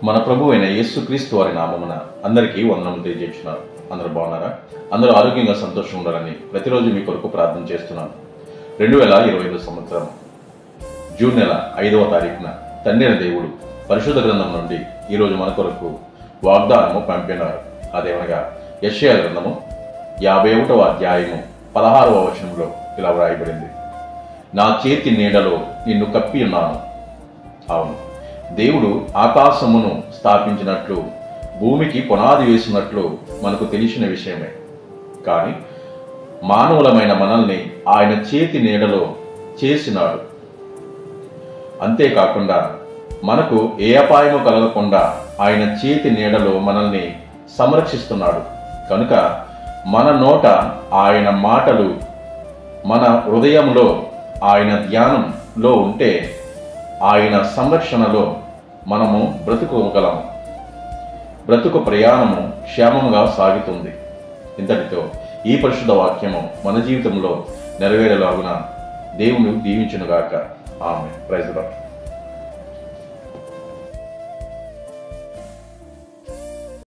మన ప్రభు అయిన యేసుక్రీస్తు వారి నామమున అందరికీ వందనములు తెలియజేస్తున్నారు. అందరూ బాగున్నారా? అందరూ ఆరోగ్యంగా సంతోషంగా ఉండాలని ప్రతిరోజు మీ కొరకు ప్రార్థన చేస్తున్నాను. 2025 సంవత్సరం జూన్ నెల 5వ తారీఖున తండ్రి అయిన దేవుడు పరిశుద్ధ గ్రంథం నుండి ఈరోజు మన కొరకు వాగ్దానము పంపినారు. అదేమనగా యెషయా గ్రంథము 51వ అధ్యాయము 16వ వచనంలో ఇలా వ్రాయబడింది, నా చేతి నీడలో నిన్ను కప్పి ఉన్నాను. అవును, దేవుడు ఆకాశమును స్థాపించినట్లు భూమికి పునాది వేసినట్లు మనకు తెలిసిన విషయమే. కానీ మానవులమైన మనల్ని ఆయన చేతి నీడలో చేసినాడు. అంతేకాకుండా మనకు ఏ అపాయము కలగకుండా ఆయన చేతి నీడలో మనల్ని సంరక్షిస్తున్నాడు. కనుక మన నోట ఆయన మాటలు, మన హృదయంలో ఆయన ధ్యానంలో ఉంటే ఆయన సంరక్షణలో మనము బ్రతుకోగలము. బ్రతుకు ప్రయాణము క్షేమంగా సాగుతుంది. ఇంతటితో ఈ పరిశుద్ధ వాక్యము మన జీవితంలో నెరవేరేలాగున దేవుని దీవించునుగాక. ఆమేన్. Praise the lord.